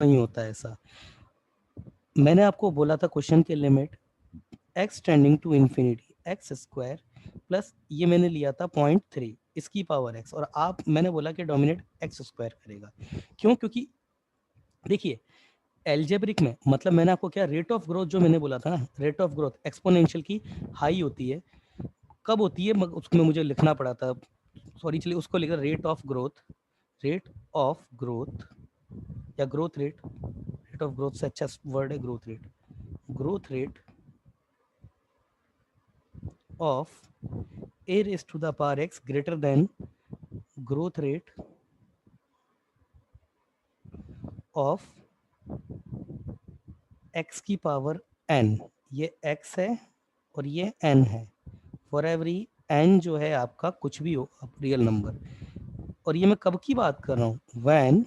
नहीं होता है ऐसा। मैंने आपको बोला था क्वेश्चन के limit x tending to infinity X square plus ये मैंने लिया था 0.3 इसकी पावर x, और आप मैंने बोला कि डोमिनेट एक्स स्क्वायर करेगा। क्यों? क्योंकि देखिए एल्जेब्रिक में मतलब मैंने आपको क्या रेट ऑफ ग्रोथ जो मैंने बोला था ना, रेट ऑफ ग्रोथ एक्सपोनेंशियल की हाई होती है। कब होती है उसमें मुझे लिखना पड़ा था, सॉरी, चलिए उसको लिखा rate of growth, rate of growth या growth rate, rate of growth से अच्छा वर्ड है growth rate, growth rate of a raised to the power x greater than growth rate of x की पावर n। ये x है और ये n है, फॉर एवरी n जो है आपका कुछ भी हो रियल नंबर। और ये मैं कब की बात कर रहा हूँ, when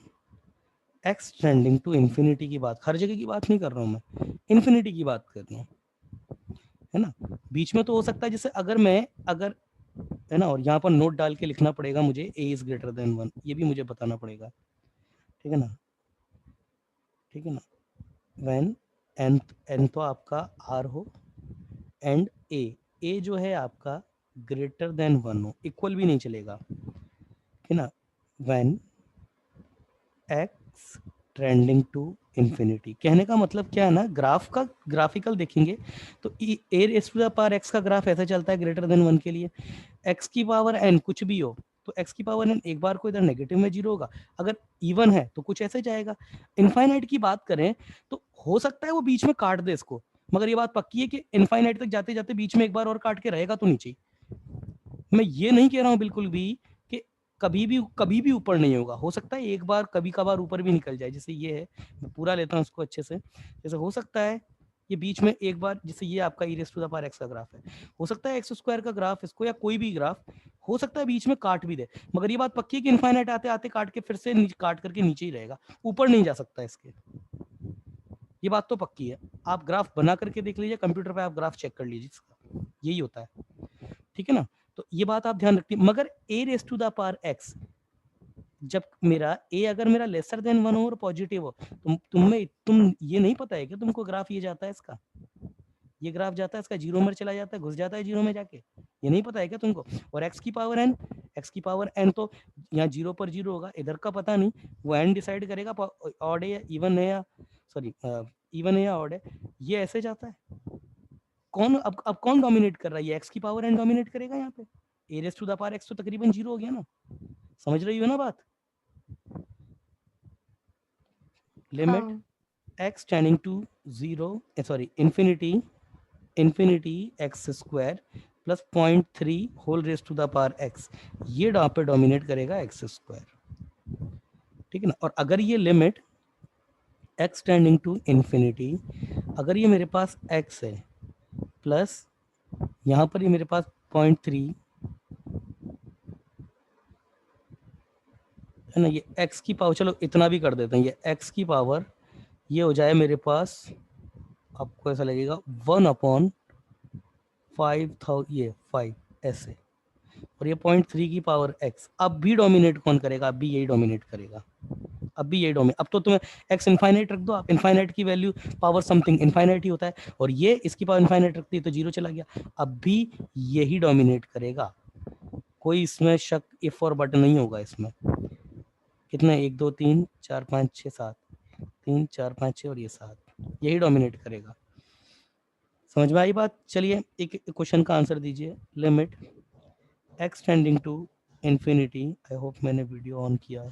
x tending to infinity की बात, हर जगह की बात नहीं कर रहा हूँ मैं, इन्फिनिटी की बात कर रहा हूँ, है ना। बीच में तो हो सकता है जैसे अगर है ना, और यहाँ पर नोट डाल के लिखना पड़ेगा मुझे a इज ग्रेटर देन 1, ये भी मुझे बताना पड़ेगा, ठीक है ना, ठीक है ना। व्हेन एन तो आपका आर हो एंड ए जो है आपका ग्रेटर देन 1 हो, इक्वल भी नहीं चलेगा, है ना। When X trending to infinity, कहने का मतलब क्या है ना, ग्राफ का ग्राफिकल देखेंगे तो A raise to the power X का ग्राफ ऐसे चलता है ग्रेटर देन 1 के लिए, एक्स की पावर एन कुछ भी हो तो एक्स की पावर एन एक बार को इधर नेगेटिव में जीरो होगा, अगर इवन है तो कुछ ऐसे जाएगा। इनफाइनाइट की बात करें तो हो सकता है वो बीच में काट दे इसको, मगर ये बात पक्की है कि इनफाइनाइट तक जाते जाते बीच में एक बार और काट के रहेगा तो नीचे। मैं ये नहीं कह रहा हूं बिल्कुल भी कि कभी भी ऊपर नहीं होगा, हो सकता है एक बार कभी कभार ऊपर भी निकल जाए, जैसे ये है, मैं पूरा लेता हूं उसको अच्छे से, जैसे हो सकता है ये बीच में एक बार, जैसे ये आपका E raise to the power X का ग्राफ है, हो सकता है एक्स स्क्वायर का ग्राफ इसको या कोई भी ग्राफ हो सकता है बीच में काट भी दे, मगर ये बात पक्की है कि इनफाइनाइट आते आते काट के फिर से काट करके नीचे ही रहेगा, ऊपर नहीं जा सकता इसके, ये बात तो पक्की है। आप ग्राफ बना करके देख लीजिए, कंप्यूटर पे आप ग्राफ चेक कर लीजिए इसका, यही होता है, ठीक है ना। तो ये बात आप ध्यान रखिए, मगर A raise to the power X जब मेरा ए अगर मेरा लेसर देन 1 हो और पॉजिटिव हो, तुम ये नहीं पता है कि तुमको ग्राफ ये जाता है इसका, ये ग्राफ जाता है इसका जीरो में चला जाता है, घुस जाता है जीरो में जाके, ये नहीं पता है क्या तुमको। और एक्स की पावर एन, एक्स की पावर एन तो यहाँ जीरो पर जीरो होगा, इधर का पता नहीं, वो एन डिसाइड करेगा ऑड है या इवन है, या सॉरी इवन है या ऑड है, ये ऐसे जाता है। कौन अब कौन डोमिनेट कर रहा है, ये एक्स की पावर एन डोमिनेट करेगा यहाँ पे, A raise to the power X तो तकरीबन जीरो हो गया ना, समझ रही हो ना बात। लिमिट हाँ। x tending to zero, sorry infinity, infinity X square plus 0.3 whole raise to the power x, ये यहाँ पे डोमिनेट करेगा एक्स स्क्वायर, ठीक है ना। और अगर ये limit x tending to infinity, अगर ये मेरे पास x है प्लस यहाँ पर ये मेरे पास 0.3 है ना, ये x की पावर, चलो इतना भी कर देते हैं, ये x की पावर ये हो जाए मेरे पास, आपको ऐसा लगेगा 1/5,000, ये 5 ऐसे, और ये 0.3 की पावर x, अब भी डोमिनेट कौन करेगा, अब भी यही डोमिनेट करेगा, अब भी यही डोमिनेट, अब तो तुम्हें x इनफाइनाइट रख दो आप, इनफाइनाइट की वैल्यू पावर समथिंग इनफाइनाइट ही होता है, और ये इसकी पावर इनफाइनाइट रखती है तो जीरो चला गया, अब भी यही डोमिनेट करेगा, कोई इसमें शक इफ और बट नहीं होगा इसमें। कितना, 1 2 3 4 5 6 7, 3 4 5 6 और ये 7, यही डोमिनेट करेगा। समझ में आई बात। चलिए एक क्वेश्चन का आंसर दीजिए। Limit X tending to infinity, I hope मैंने वीडियो ऑन किया है,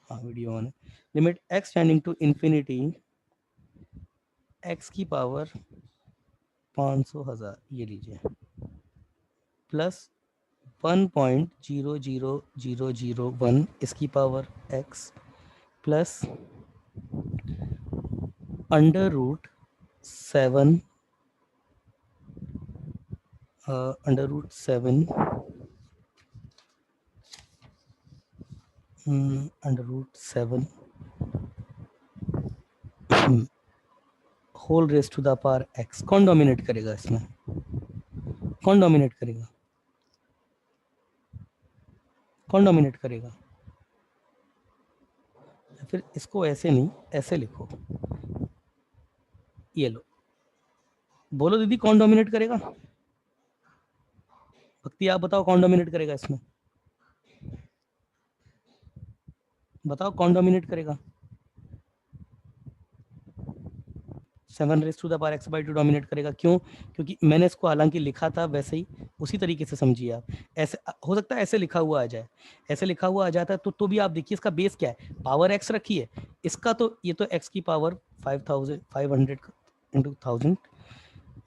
हाँ वीडियो ऑन है। Limit X tending to infinity X की पावर 500,000 ये लीजिए प्लस 1.00001 इसकी power X plus under root 7 under root 7 under root 7 whole raise to the power X, कौन डोमिनेट करेगा इसमें, कौन डोमिनेट करेगा, कौन डोमिनेट करेगा, फिर इसको ऐसे नहीं, ऐसे लिखो, ये लो। बोलो दीदी कौन डोमिनेट करेगा? भक्ति आप बताओ कौन डोमिनेट करेगा इसमें, बताओ कौन डोमिनेट करेगा? 7^2 डोमिनेट करेगा। क्यों? क्योंकि मैंने इसको हालांकि लिखा था वैसे ही, उसी तरीके से समझिए आप। ऐसे हो सकता है ऐसे लिखा हुआ आ जाए, ऐसे लिखा हुआ आ जाता है तो भी आप देखिए इसका बेस क्या है, पावर एक्स रखी है, इसका तो ये तो एक्स की पावर 500 इंटू 1000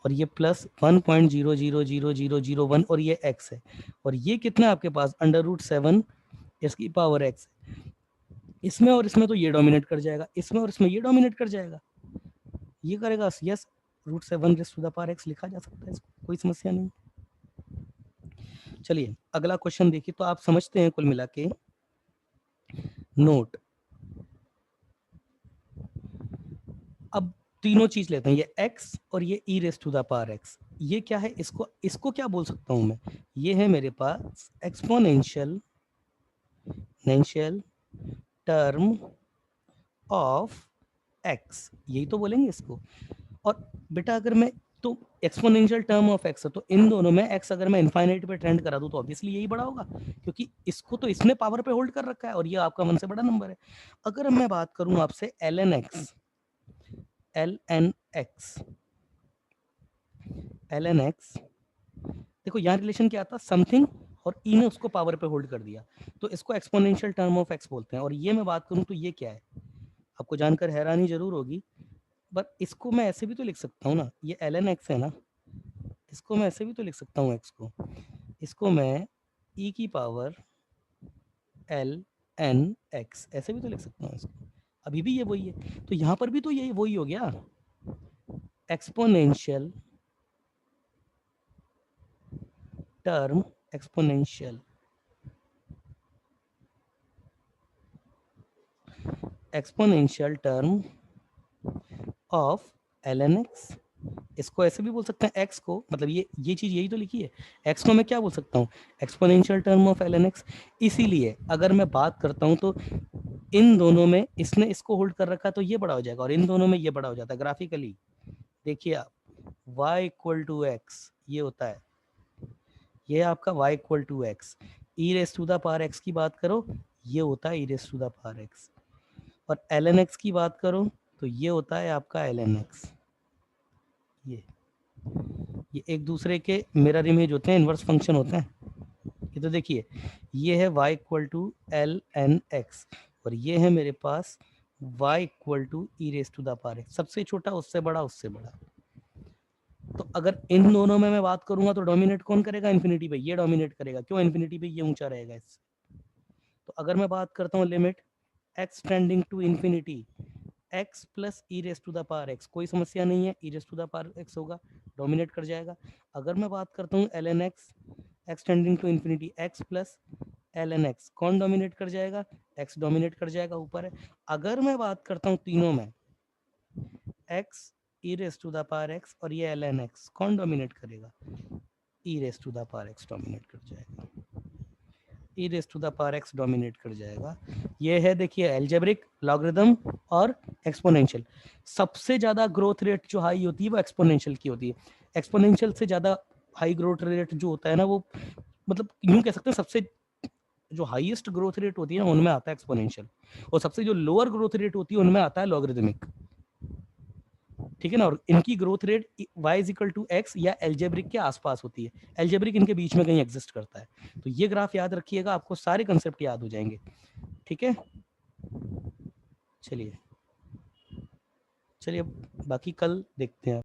और ये प्लस 1.0000001 और ये एक्स है, और ये कितना आपके पास √7 इसकी पावर एक्स। इसमें और इसमें तो ये डोमिनेट कर जाएगा, इसमें और इसमें ये डोमिनेट कर जाएगा, ये करेगा। यस, √7 लिखा जा सकता है, इसको कोई समस्या नहीं। चलिए अगला क्वेश्चन देखिए, तो आप समझते हैं कुल मिला के। नोट, अब तीनों चीज लेते हैं, ये x और ये e⁻x, ये क्या है? इसको क्या बोल सकता हूं मैं? ये है मेरे पास एक्सपोनेंशियल टर्म ऑफ x, यही तो बोलेंगे इसको। और बेटा अगर मैं, तो एक्सपोनेंशियल टर्म ऑफ x, तो इन दोनों में x अगर मैं इनफाइनाइट पे ट्रेंड करा दूं तो ऑब्वियसली यही बड़ा होगा, क्योंकि इसको तो इसने पावर पे होल्ड कर रखा है और ये आपका 1 से बड़ा नंबर है। अगर मैं बात करूं आपसे ln x, देखो यहाँ रिलेशन क्या आता, समथिंग और e ने उसको पावर पे होल्ड कर दिया, तो इसको एक्सपोनेंशियल टर्म ऑफ x बोलते हैं। और ये मैं बात करूं तो ये क्या है, आपको जानकर हैरानी जरूर होगी, बट इसको मैं ऐसे भी तो लिख सकता हूँ ना, ये ln x है ना, इसको मैं ऐसे भी तो लिख सकता हूँ x को, इसको मैं e की पावर ln x ऐसे भी तो लिख सकता हूँ इसको, अभी भी ये वही है, तो यहाँ पर भी तो यही वही हो गया, exponential term exponential term of ln x। इसको ऐसे भी बोल सकते हैं x को, मतलब ये चीज यही तो लिखी है, x को मैं क्या बोल सकता हूँ, exponential term of ln x। इसीलिए अगर मैं बात करता हूँ तो इन दोनों में इसने इसको होल्ड कर रखा तो ये बड़ा हो जाएगा, और इन दोनों में ये बड़ा हो जाता है। ग्राफिकली देखिए आप, y = x ये होता है, ये आपका y = x, e⁻x की बात करो ये होता है e⁻x, और ln x की बात करो तो ये होता है आपका ln x। ये एक दूसरे के मिरर इमेज होते हैं, इनवर्स फंक्शन होते हैं। ये तो देखिए, ये है y = ln x और ये है मेरे पास y = e⁻x, सबसे छोटा उससे बड़ा उससे बड़ा। तो अगर इन दोनों में मैं बात करूंगा तो डोमिनेट कौन करेगा इन्फिनिटी पे, ये डोमिनेट करेगा। क्यों? इन्फिनिटी पे ये ऊंचा रहेगा इससे। तो अगर मैं बात करता हूँ limit x tending to infinity x plus e⁻x, कोई समस्या नहीं है, e⁻x होगा, डोमिनेट कर जाएगा। अगर मैं बात करता हूँ ln x tending to infinity x plus ln x, कौन डोमिनेट कर जाएगा? x डोमिनेट कर जाएगा, ऊपर है। अगर मैं बात करता हूँ तीनों में x e⁻x और ये ln x, कौन डोमिनेट करेगा? e⁻x डोमिनेट कर जाएगा, e⁻x डोमिनेट कर जाएगा। ये है देखिए एल्जेब्रिक, लॉगरिथम और एक्सपोनेंशियल। सबसे ज्यादा ग्रोथ रेट जो हाई होती है वो एक्सपोनेंशियल की होती है। एक्सपोनेंशियल से ज्यादा हाई ग्रोथ रेट जो होता है ना, वो मतलब यूं कह सकते हैं सबसे जो हाईएस्ट ग्रोथ रेट होती है ना उनमें आता है एक्सपोनेंशियल, और सबसे जो लोअर ग्रोथ रेट होती है उनमें आता है लॉगरिथमिक। ठीक है ना, और इनकी ग्रोथ रेट y = x या एल्जेब्रिक के आसपास होती है, एल्जेब्रिक इनके बीच में कहीं एग्जिस्ट करता है। तो ये ग्राफ याद रखिएगा, आपको सारे कंसेप्ट याद हो जाएंगे। ठीक है, चलिए बाकी कल देखते हैं।